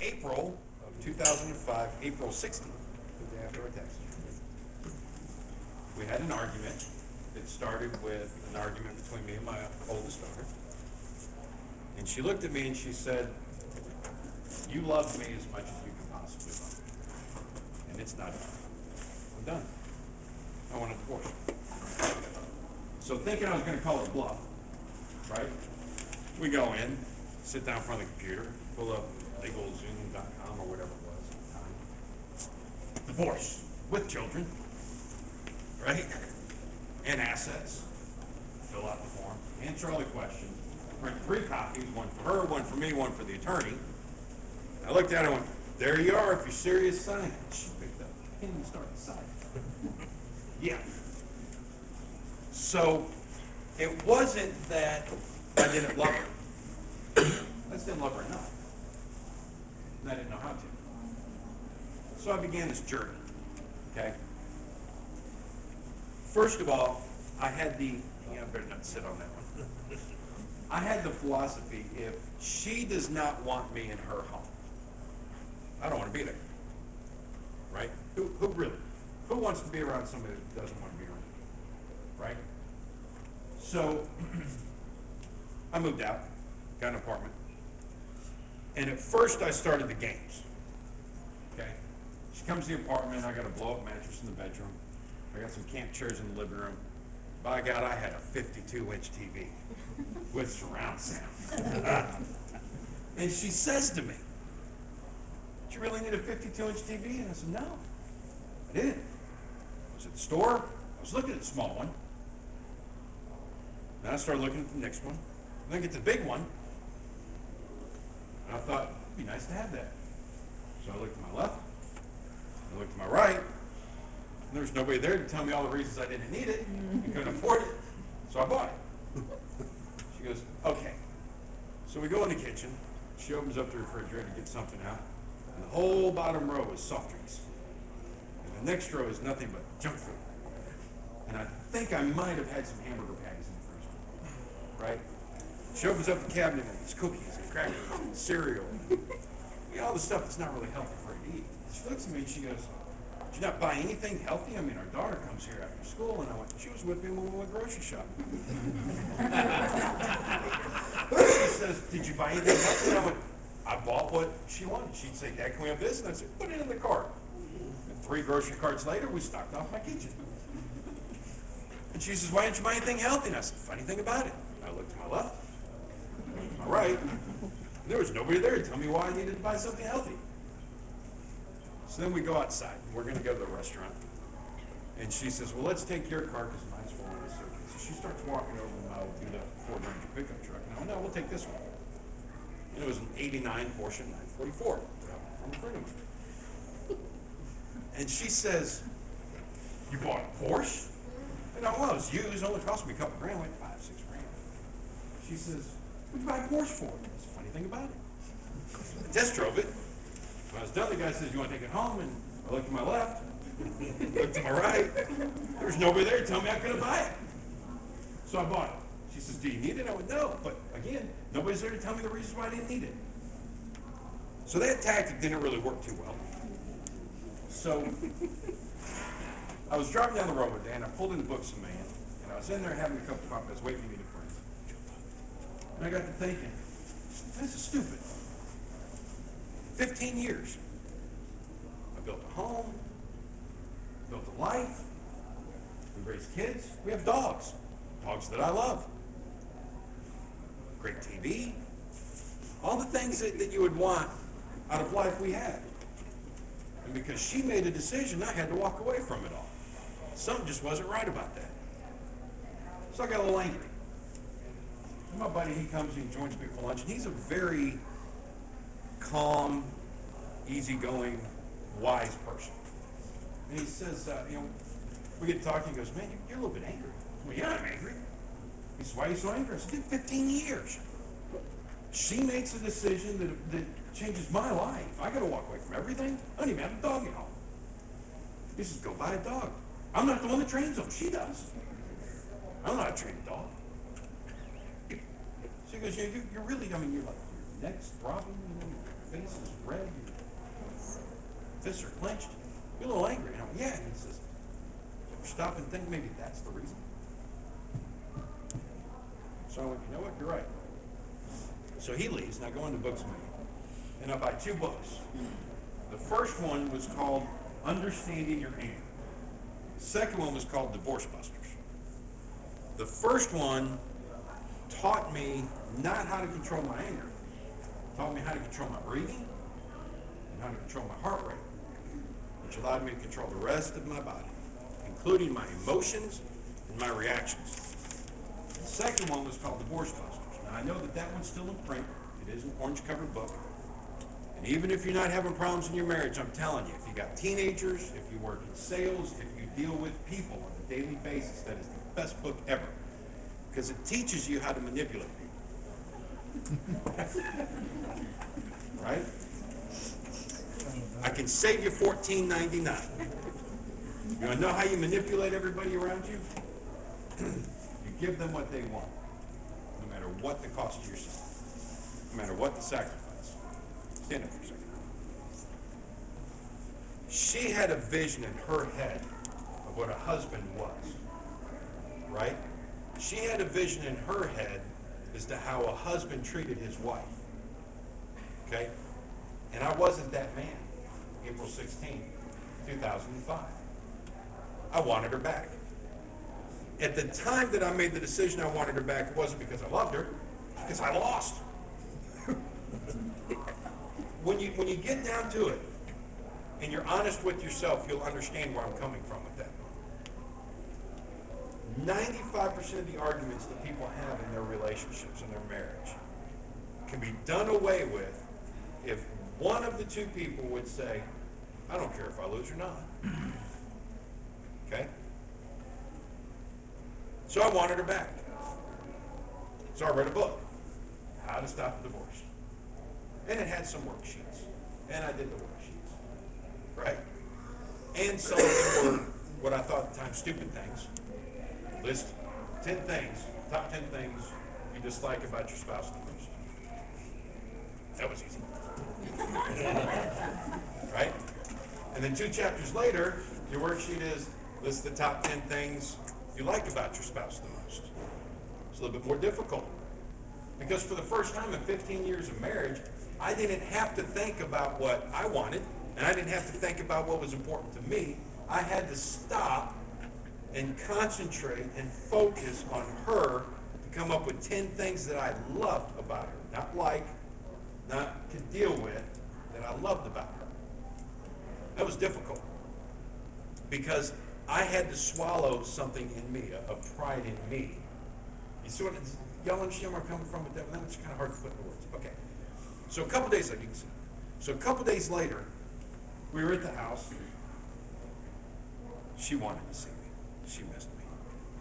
April of 2005, April 16th, the day after our taxes. We had an argument. It started with an argument between me and my oldest daughter. And she looked at me and she said, "You love me as much as you can possibly love me. And it's not enough. I'm done. I want a divorce." So thinking I was going to call her bluff, right? We go in, sit down in front of the computer, pull up LegalZoom.com or whatever it was at the time. Divorce with children, right? And assets. Fill out the form, answer all the questions, print 3 copies, one for her, one for me, one for the attorney. I looked at her and went, "There you are, if you're serious, sign it." She picked up a pen and started signing. Yeah. So it wasn't that I didn't love her. I just didn't love her enough. And I didn't know how to. So I began this journey, okay? First of all, I had I better not sit on that one. I had the philosophy, if she does not want me in her home, I don't want to be there, right? Who wants to be around somebody that doesn't want to be around, right? So I moved out, got an apartment, and at first I started the games, okay? She comes to the apartment, I got a blow-up mattress in the bedroom, I got some camp chairs in the living room. By God, I had a 52-inch TV with surround sound. And she says to me, "Do you really need a 52-inch TV?" And I said, "No, I didn't. I was at the store, I was looking at the small one. Then I started looking at the next one, and then get the big one. And I thought, it'd be nice to have that. So I looked to my left, I looked to my right, and there was nobody there to tell me all the reasons I didn't need it and couldn't afford it. So I bought it." She goes, "Okay." So we go in the kitchen. She opens up the refrigerator to get something out. And the whole bottom row is soft drinks. And the next row is nothing but junk food. And I think I might have had some hamburger patties in the freezer, right? She opens up the cabinet and there's cookies and crackers and cereal. All the stuff that's not really healthy for her to eat. She looks at me and she goes, "Did you not buy anything healthy? I mean, our daughter comes here after school." And I went, "She was with me when we went grocery shopping." She says, "Did you buy anything healthy?" And I went, "I bought what she wanted." She'd say, "Dad, can we have this?" And I'd say, "Put it in the cart." And 3 grocery carts later, we stocked off my kitchen. And she says, "Why didn't you buy anything healthy?" And I said, "Funny thing about it, I looked to my left, I looked to my right, and there was nobody there to tell me why I needed to buy something healthy." So then we go outside. We're going to go to the restaurant. And she says, "Well, let's take your car because mine's falling in a circuit." So she starts walking over the aisle to the Ford Ranger pickup truck. And I went, "No, we'll take this one." And it was an '89 Porsche 944 from a friend of mine. And she says, "You bought a Porsche?" And I went, "Well, it was used. It only cost me a couple grand, like $5-6 grand." She says, "What'd you buy a Porsche for?" That's the funny thing about it. I test drove it. When I was done, the guy says, "You want to take it home?" And I looked to my left, looked to my right. There was nobody there to tell me I couldn't buy it. So I bought it. She says, "Do you need it?" I went, "No." But again, nobody's there to tell me the reasons why I didn't need it. So that tactic didn't really work too well. So I was driving down the road one day, and I pulled in the books of man, and I was in there having a cup of coffee. I was waiting for me to print. And I got to thinking, this is stupid. 15 years. I built a home, built a life, we raised kids, we have dogs that I love, great TV, all the things that you would want out of life we had. And because she made a decision, I had to walk away from it all. Something just wasn't right about that. So I got a little angry. And my buddy, he comes and he joins me for lunch, and he's a very calm, easygoing, wise person. And he says, we get talking, he goes, "Man, you're a little bit angry." Well, yeah, I'm angry. He says, "Why are you so angry?" I said, "Dude, 15 years. She makes a decision that changes my life. I got to walk away from everything. I don't even have a dog at home." He says, "Go buy a dog." I'm not the one that trains them. She does. I don't know how to train a dog. She goes, "You're really, you're like, your neck's throbbing, face is red. Your fists are clenched. You're a little angry. And I'm, yeah. And he says, stop and think maybe that's the reason. So I went, you know what? You're right. So he leaves, and I go into books with me. And I buy 2 books. The first one was called Understanding Your Anger. The second one was called Divorce Busters. The first one taught me not how to control my anger. It taught me how to control my breathing and how to control my heart rate, which allowed me to control the rest of my body, including my emotions and my reactions. The second one was called Divorce Busters. Now, I know that that one's still in print. It is an orange-covered book. And even if you're not having problems in your marriage, I'm telling you, if you got teenagers, if you work in sales, if you deal with people on a daily basis, that is the best book ever. Because it teaches you how to manipulate people. Right? I can save you $14.99. You want to know how you manipulate everybody around you? You give them what they want, no matter what the cost to yourself, no matter what the sacrifice. Stand up for a second. She had a vision in her head of what a husband was, right? She had a vision in her head as to how a husband treated his wife, okay? And I wasn't that man, April 16, 2005. I wanted her back. At the time that I made the decision I wanted her back, it wasn't because I loved her, because I lost. When you get down to it, and you're honest with yourself, you'll understand where I'm coming from with that. 95% of the arguments that people have in their relationships, in their marriage, can be done away with if one of the 2 people would say, I don't care if I lose or not. Okay? So I wanted her back. So I read a book, How to Stop a Divorce. And it had some worksheets. And I did the worksheets. Right? And some of them were what I thought at the time stupid things. List 10 things, top 10 things you dislike about your spouse the most. That was easy. Right? And then 2 chapters later, your worksheet is list the top 10 things you like about your spouse the most. It's a little bit more difficult. Because for the first time in 15 years of marriage, I didn't have to think about what I wanted, and I didn't have to think about what was important to me. I had to stop and concentrate and focus on her to come up with 10 things that I loved about her. Not like, not to deal with, that I loved about her. That was difficult. Because I had to swallow something in me, a pride in me. You see what it's, y'all understand where I'm coming from with that? Well, it's kind of hard to put into words. Okay. So a couple days later, you can see. So a couple days later, we were at the house. She wanted to see me. She missed me.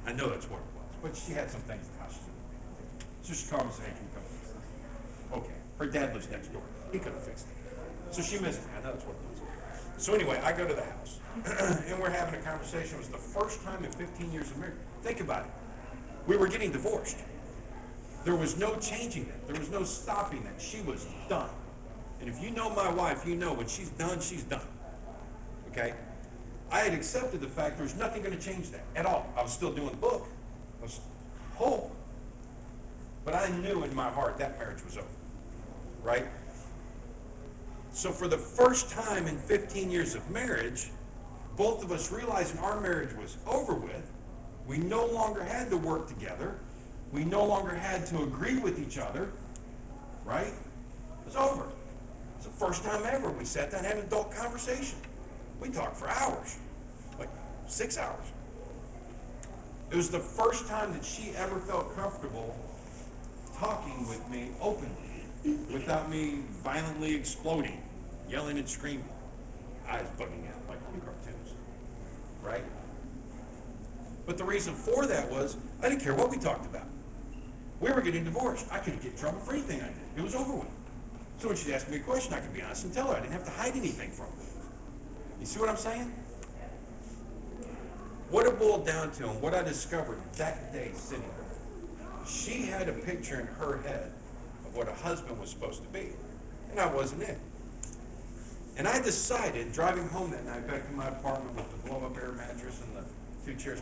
I know that's what it was. But she had some things in the house she didn't do. So she called me and said, hey, can you come fix this? Okay. Her dad lives next door. He could have fixed it. So she missed me. I know that's what it was. So anyway, I go to the house. And we're having a conversation. It was the first time in 15 years of marriage. Think about it. We were getting divorced. There was no changing it. There was no stopping it. She was done. And if you know my wife, you know when she's done, she's done. Okay? I had accepted the fact there's nothing going to change that at all. I was still doing the book. I was whole. But I knew in my heart that marriage was over. Right? So for the first time in 15 years of marriage, both of us realizing our marriage was over with. We no longer had to work together. We no longer had to agree with each other. Right? It was over. It's the first time ever we sat down and had an adult conversation. We talked for hours. Like 6 hours. It was the first time that she ever felt comfortable talking with me openly without me violently exploding, yelling and screaming, eyes bugging out like on cartoons. Right? But the reason for that was I didn't care what we talked about. We were getting divorced. I could get in trouble for anything I did. It was over with. So when she'd ask me a question, I could be honest and tell her. I didn't have to hide anything from her. You see what I'm saying? What it boiled down to and what I discovered that day sitting there, she had a picture in her head of what a husband was supposed to be. and I wasn't it. And I decided, driving home that night back to my apartment with the blow-up air mattress and the 2 chairs,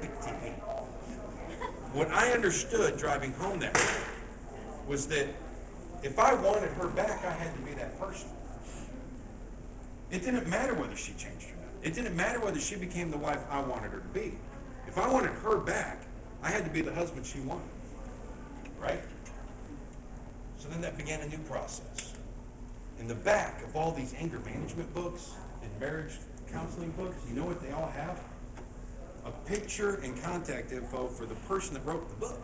big TV. What I understood driving home that night was that if I wanted her back, I had to be that person. It didn't matter whether she changed or not. It didn't matter whether she became the wife I wanted her to be. If I wanted her back, I had to be the husband she wanted. Right? So then that began a new process. In the back of all these anger management books and marriage counseling books, you know what they all have? A picture and contact info for the person that wrote the book.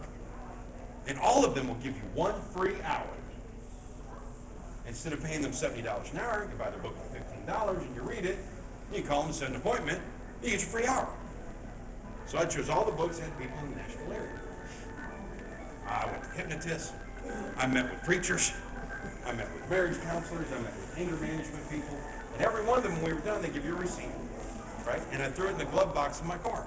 And all of them will give you 1 free hour. Instead of paying them $70 an hour, you buy their book for $15 and you read it, you call them and set an appointment, you get your free hour. So I chose all the books that had people in the Nashville area. I went to hypnotists, I met with preachers, I met with marriage counselors, I met with anger management people, and every one of them, when we were done, they give you a receipt, right? And I threw it in the glove box of my car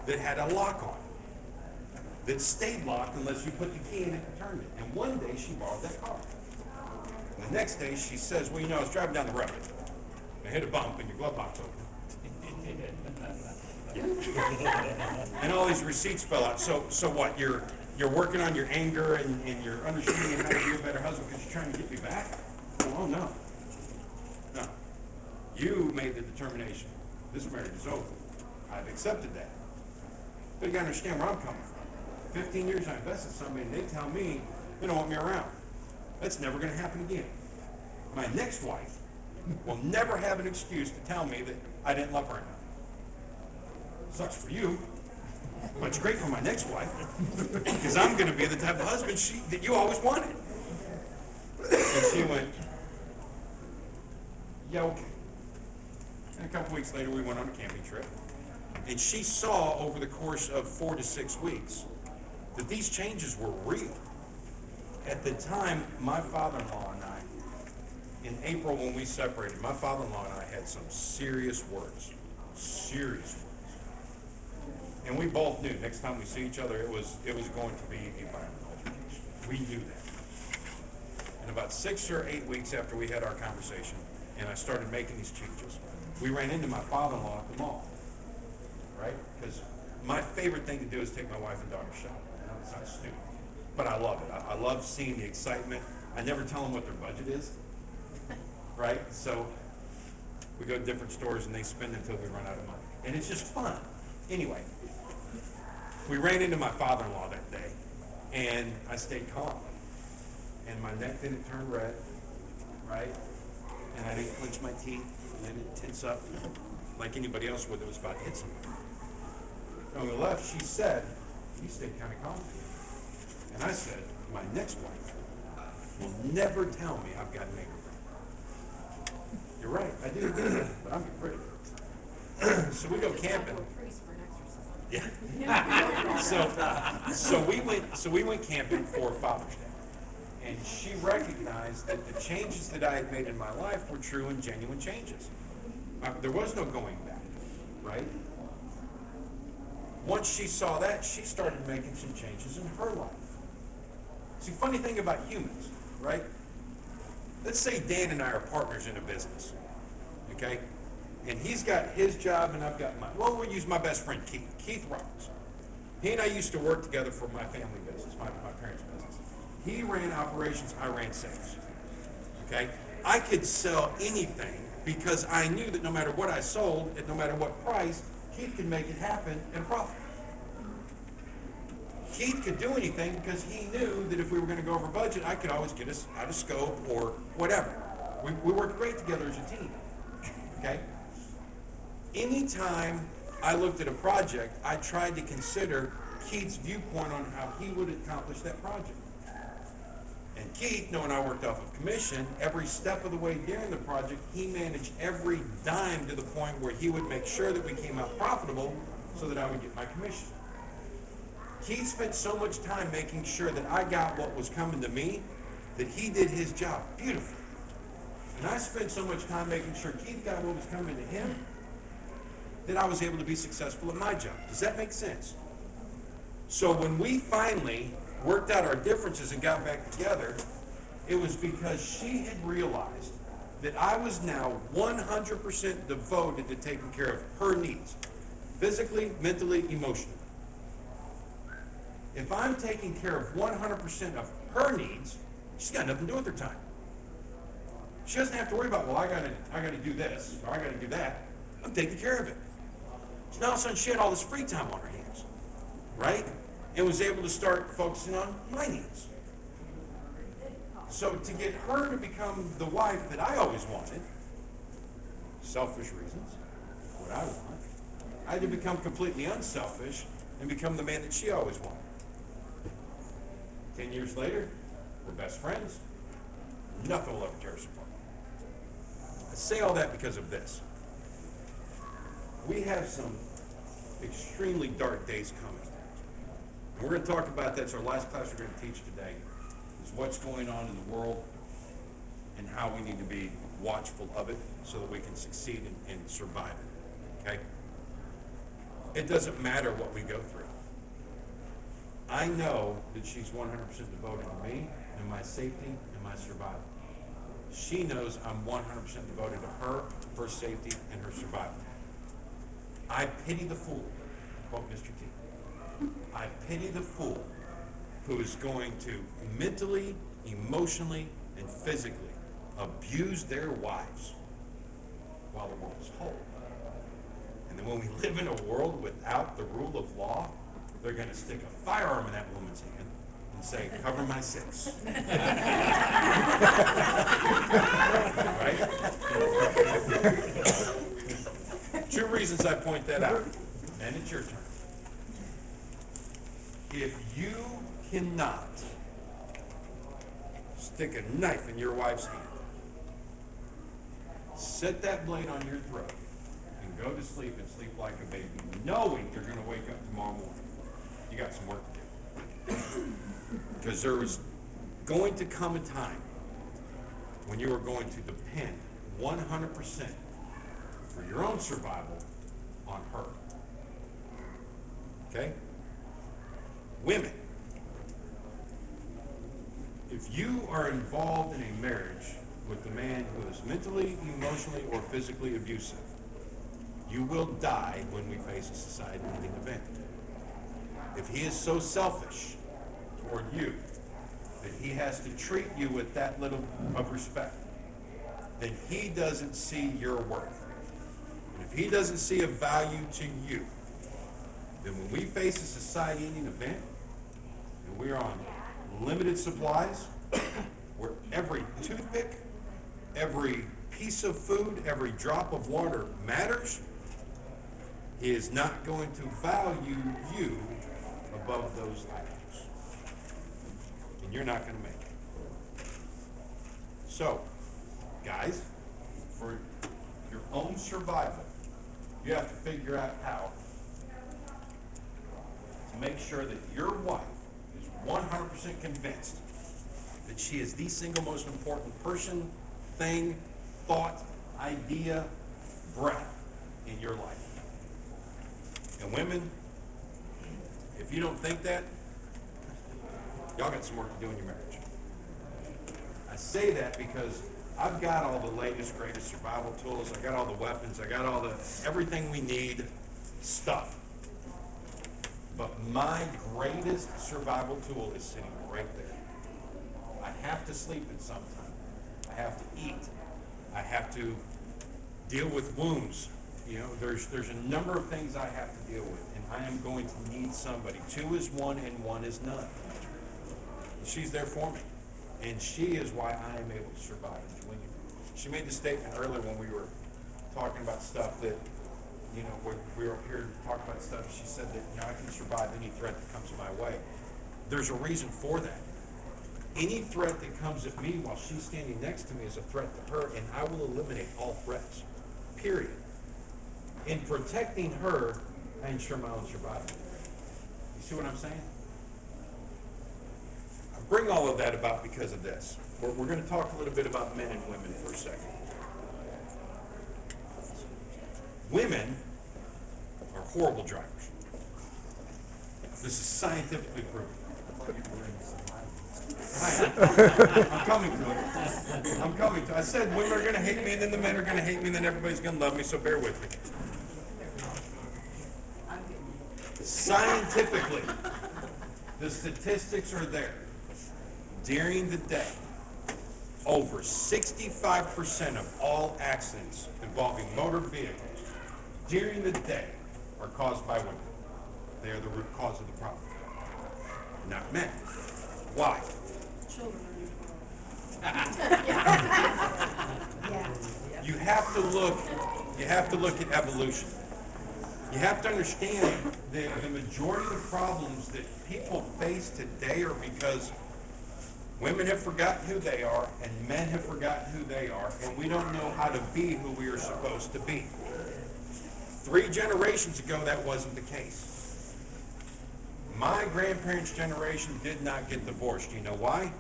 that had a lock on it, that stayed locked unless you put the key in it and turned it. And one day she borrowed that car. And the next day she says, well, you know, I was driving down the road. I hit a bump and your glove box opened. And all these receipts fell out. So what? You're working on your anger and you're understanding how to be a better husband because you're trying to get me back? Oh, no. No. You made the determination. This marriage is over. I've accepted that. But you got to understand where I'm coming from. 15 years I invested in somebody and they tell me they don't want me around. That's never going to happen again. My next wife will never have an excuse to tell me that I didn't love her enough. Sucks for you, but it's great for my next wife because I'm going to be the type of husband that you always wanted. And she went, yeah, okay. And a couple weeks later, we went on a camping trip. And she saw over the course of 4 to 6 weeks that these changes were real. At the time, my father-in-law and I, in April when we separated, my father-in-law and I had some serious words. Serious words. And we both knew next time we see each other, it was going to be a violent altercation. We knew that. And about 6 or 8 weeks after we had our conversation, and I started making these changes, we ran into my father-in-law at the mall. Right? Because my favorite thing to do is take my wife and daughter shopping. That sounds stupid. But I love it. I love seeing the excitement. I never tell them what their budget is. Right? So we go to different stores and they spend until we run out of money. And it's just fun. Anyway, we ran into my father-in-law that day, and I stayed calm. And my neck didn't turn red, right? And I didn't clench my teeth, and I didn't tense up like anybody else would that was about to hit somebody. When we left, she said, you stayed kind of calm. And I said, my next wife will never tell me I've got an anger problem. You're right, I didn't do that, but I'm getting pretty. So we go camping. Yeah. So we went camping for Father's Day, and she recognized that the changes that I had made in my life were true and genuine changes. There was no going back, right? Once she saw that, she started making some changes in her life. See, funny thing about humans, right? Let's say Dan and I are partners in a business, okay? And he's got his job and I've got mine. Well, we'll use my best friend, Keith Roberts. He and I used to work together for my family business, my parents' business. He ran operations, I ran sales, okay? I could sell anything because I knew that no matter what I sold, at no matter what price, Keith could make it happen at a profit. Keith could do anything because he knew that if we were going to go over budget, I could always get us out of scope or whatever. We worked great together as a team, okay? Anytime I looked at a project, I tried to consider Keith's viewpoint on how he would accomplish that project. And Keith, knowing I worked off of commission, every step of the way during the project, he managed every dime to the point where he would make sure that we came out profitable so that I would get my commission. Keith spent so much time making sure that I got what was coming to me that he did his job beautifully. And I spent so much time making sure Keith got what was coming to him that I was able to be successful at my job. Does that make sense? So when we finally worked out our differences and got back together, It was because she had realized that I was now 100% devoted to taking care of her needs, physically, mentally, emotionally. If I'm taking care of 100% of her needs, she's got nothing to do with her time. She doesn't have to worry about, well, I gotta do this, or I gotta do that. I'm taking care of it. So now all of a sudden she had all this free time on her hands, right? And was able to start focusing on my needs. So to get her to become the wife that I always wanted, selfish reasons, what I want, I had to become completely unselfish and become the man that she always wanted. 10 years later, we're best friends. Nothing will ever tear us apart. I say all that because of this. We have some extremely dark days coming. And we're going to talk about that. It's our last class we're going to teach today, is what's going on in the world and how we need to be watchful of it so that we can succeed and survive it. Okay? It doesn't matter what we go through. I know that she's 100% devoted to me and my safety and my survival. She knows I'm 100% devoted to her safety, and her survival. I pity the fool, quote Mr. T. I pity the fool who is going to mentally, emotionally, and physically abuse their wives while the world is whole. And then when we live in a world without the rule of law, they're going to stick a firearm in that woman's hand and say, cover my six. Right? Two reasons I point that out. And it's your turn. If you cannot stick a knife in your wife's hand, set that blade on your throat, and go to sleep and sleep like a baby, knowing you're going to wake up tomorrow morning, you got some work to do. Because there is going to come a time when you are going to depend 100% for your own survival on her. Okay? Women, if you are involved in a marriage with a man who is mentally, emotionally, or physically abusive, you will die when we face a society-ending event. If he is so selfish toward you that he has to treat you with that little of respect, then he doesn't see your worth. And if he doesn't see a value to you, then when we face a society-ending event, and we're on limited supplies, where every toothpick, every piece of food, every drop of water matters, he is not going to value you above those items. And you're not going to make it. So, guys, for your own survival, you have to figure out how to make sure that your wife is 100% convinced that she is the single most important person, thing, thought, idea, breath in your life. And women, if you don't think that, y'all got some work to do in your marriage. I say that because I've got all the latest, greatest survival tools. I got all the weapons. I got all the everything we need stuff. But my greatest survival tool is sitting right there. I have to sleep at some time. I have to eat. I have to deal with wounds. You know, there's a number of things I have to deal with, and I am going to need somebody. 2 is 1 and 1 is none. She's there for me, and she is why I am able to survive. She made the statement earlier when we were talking about stuff that, you know, we were up here to talk about stuff. She said that, you know, I can survive any threat that comes my way. There's a reason for that. Any threat that comes at me while she's standing next to me is a threat to her, and I will eliminate all threats, period. In protecting her, I ensure my own survival. You see what I'm saying? I bring all of that about because of this. We're going to talk a little bit about men and women for a second. Women are horrible drivers. This is scientifically proven. I'm coming to it. I'm coming to it. I said women are going to hate me, and then the men are going to hate me, and then everybody's going to love me, so bear with me. Scientifically, the statistics are there. During the day, over 65% of all accidents involving motor vehicles during the day are caused by women. They are the root cause of the problem, not men. Why? Children You have to look at evolution. You have to understand that the majority of the problems that people face today are because women have forgotten who they are and men have forgotten who they are, and we don't know how to be who we are supposed to be. 3 generations ago, that wasn't the case. My grandparents' generation did not get divorced. You know why?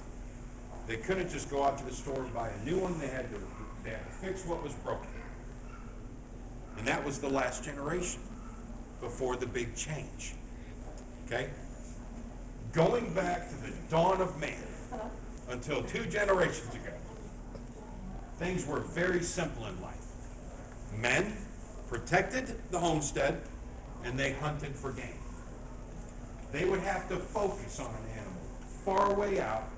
They couldn't just go out to the store and buy a new one. They had to fix what was broken. And that was the last generation before the big change. Okay? Going back to the dawn of man until 2 generations ago, things were very simple in life. Men protected the homestead and they hunted for game. They would have to focus on an animal far away out,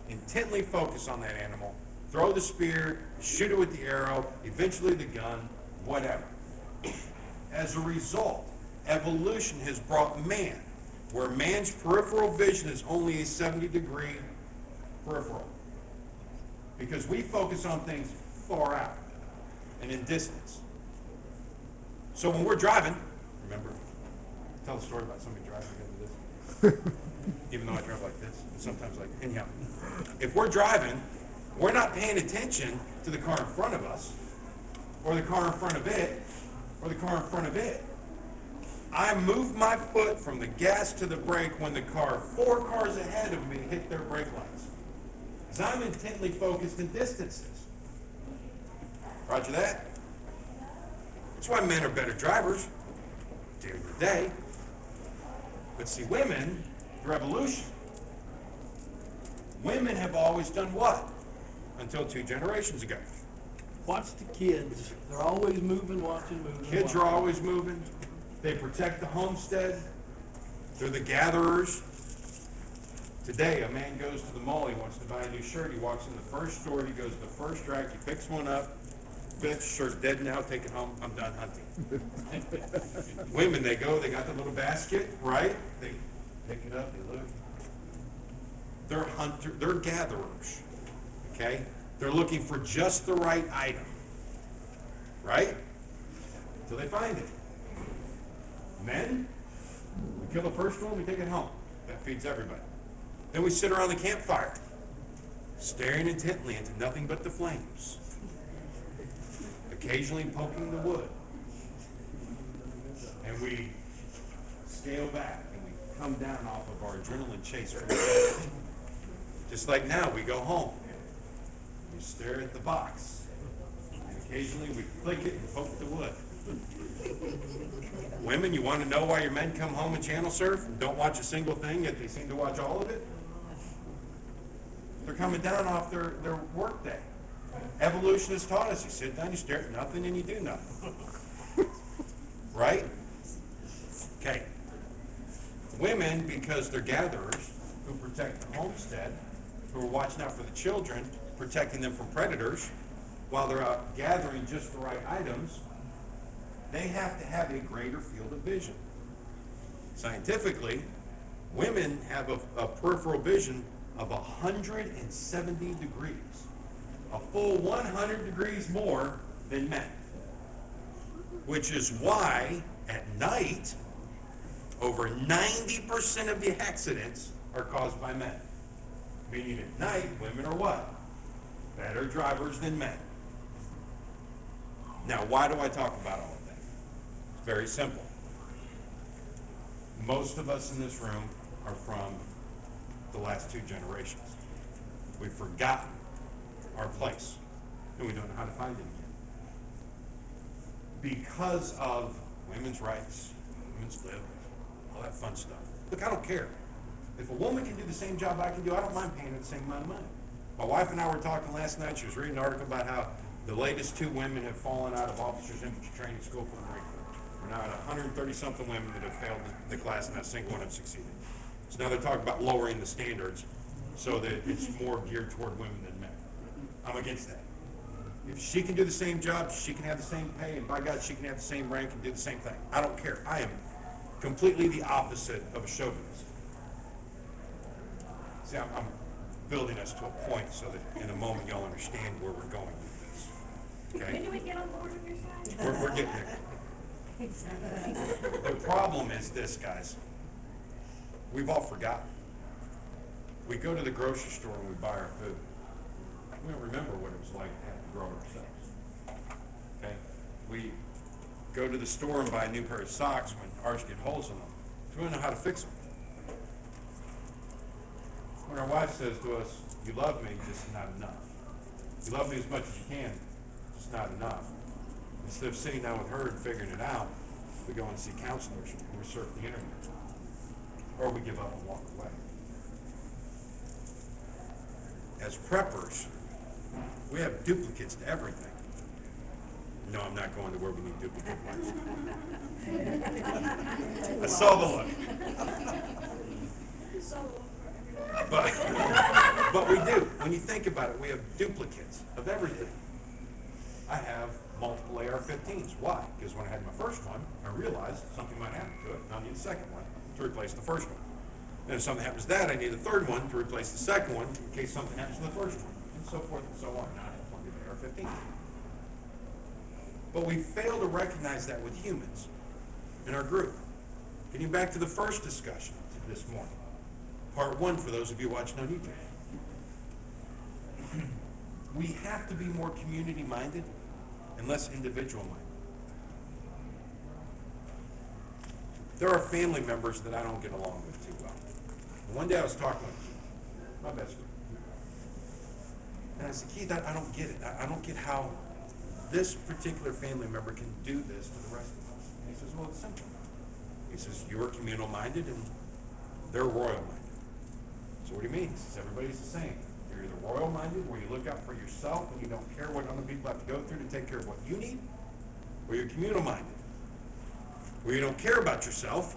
intently focus on that animal, throw the spear, shoot it with the arrow, eventually the gun, whatever. As a result, evolution has brought man, where man's peripheral vision is only a 70-degree peripheral. Because we focus on things far out and in distance. So when we're driving, remember, tell the story about somebody driving into this. Even though I drive like this, and sometimes like, anyhow. If we're driving, we're not paying attention to the car in front of us, or the car in front of it, or the car in front of it. I move my foot from the gas to the brake when the car 4 cars ahead of me hit their brake lights. Because I'm intently focused in distances. Roger that? That's why men are better drivers during the day. But see, women, through evolution, women have always done what? Until 2 generations ago. Watch the kids. They're always moving, watching, moving. Kids are always moving. They protect the homestead. They're the gatherers. Today, a man goes to the mall. He wants to buy a new shirt. He walks in the first store. He goes to the first rack. He picks one up. Bitch, shirt's dead now. Take it home. I'm done hunting. Women, they go. They got the little basket, right? They pick it up. They look. They're hunters. They're gatherers. Okay? They're looking for just the right item, right? Until they find it. Men, we kill the first one, we take it home. That feeds everybody. Then we sit around the campfire, staring intently into nothing but the flames, occasionally poking the wood. And we scale back and we come down off of our adrenaline chaser. Just like now, we go home. We stare at the box. And occasionally we click it and poke the wood. Women, you want to know why your men come home and channel surf and don't watch a single thing, yet they seem to watch all of it? They're coming down off their work day. Evolution has taught us, you sit down, you stare at nothing, and you do nothing. Right? Okay. Women, because they're gatherers who protect the homestead, who are watching out for the children, protecting them from predators, while they're out gathering just the right items, they have to have a greater field of vision. Scientifically, women have a peripheral vision of 170 degrees, a full 100 degrees more than men. Which is why, at night, over 90% of the accidents are caused by men. Meaning at night, women are what? Better drivers than men. Now, why do I talk about all of that? It's very simple. Most of us in this room are from the last 2 generations. We've forgotten our place, and we don't know how to find it again. Because of women's rights, women's lib, all that fun stuff. Look, I don't care. If a woman can do the same job I can do, I don't mind paying her the same amount of money. My wife and I were talking last night. She was reading an article about how the latest 2 women have fallen out of officers' infantry training school for the Marine Corps. We're now at 130-something women that have failed the class, and not a single one have succeeded. So now they're talking about lowering the standards so that it's more geared toward women than men. I'm against that. If she can do the same job, she can have the same pay, and by God, she can have the same rank and do the same thing. I don't care. I am completely the opposite of a chauvinist. See, I'm building us to a point so that in a moment y'all understand where we're going with this. Okay? When do we get on board with your side? We're getting there. The problem is this, guys. We've all forgotten. We go to the grocery store and we buy our food. We don't remember what it was like to have to grow it ourselves. Okay? We go to the store and buy a new pair of socks when ours get holes in them. We don't know how to fix them. When our wife says to us, "You love me, just not enough. You love me as much as you can, just not enough." Instead of sitting down with her and figuring it out, we go and see counselors and we surf the internet. Or we give up and walk away. As preppers, we have duplicates to everything. No, I'm not going to where we need duplicate ones. I saw the look. But we do. When you think about it, we have duplicates of everything. I have multiple AR-15s. Why? Because when I had my first one, I realized something might happen to it, and I'll need a second one to replace the first one. And if something happens to that, I need a third one to replace the second one in case something happens to the first one, and so forth and so on. Now I have plenty of AR-15s. But we fail to recognize that with humans in our group. Getting back to the first discussion this morning, part 1 for those of you watching on YouTube. We have to be more community-minded and less individual-minded. There are family members that I don't get along with too well. One day I was talking with my best friend, and I said, "Keith, I don't get it. I don't get how this particular family member can do this to the rest of us." And he says, "Well, it's simple." He says, "You're communal-minded and they're royal-minded." So what do you mean? He says, "Everybody's the same. You're either royal-minded, where you look out for yourself and you don't care what other people have to go through to take care of what you need, or you're communal-minded, where you don't care about yourself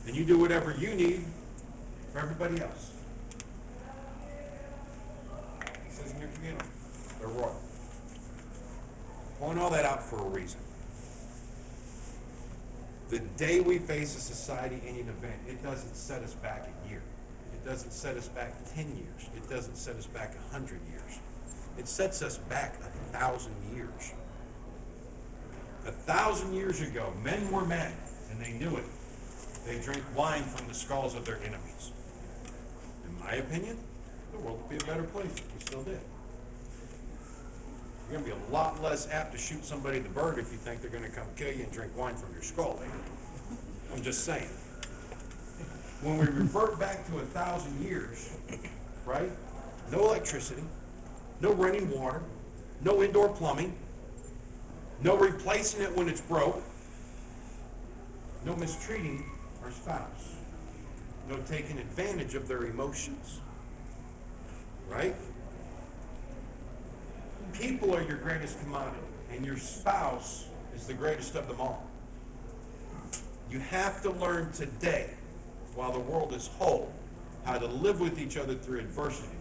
and you do whatever you need for everybody else." He says, "In your communal, they're royal." Point all that out for a reason. The day we face a society in an event, it doesn't set us back a year. It doesn't set us back 10 years. It doesn't set us back 100 years. It sets us back 1,000 years. 1,000 years ago, men were men, and they knew it. They drank wine from the skulls of their enemies. In my opinion, the world would be a better place if we still did. You're going to be a lot less apt to shoot somebody in the bird if you think they're going to come kill you and drink wine from your skull. I'm just saying. When we revert back to 1,000 years, right? No electricity, no running water, no indoor plumbing, no replacing it when it's broke, no mistreating our spouse, no taking advantage of their emotions, right? People are your greatest commodity, and your spouse is the greatest of them all. You have to learn today, while the world is whole, how to live with each other through adversity.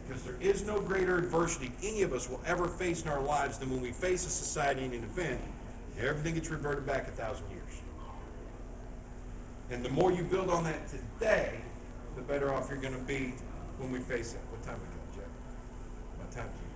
Because there is no greater adversity any of us will ever face in our lives than when we face a society in an event, and everything gets reverted back 1,000 years. And the more you build on that today, the better off you're going to be when we face it. What time we got, Jeff? What time is it?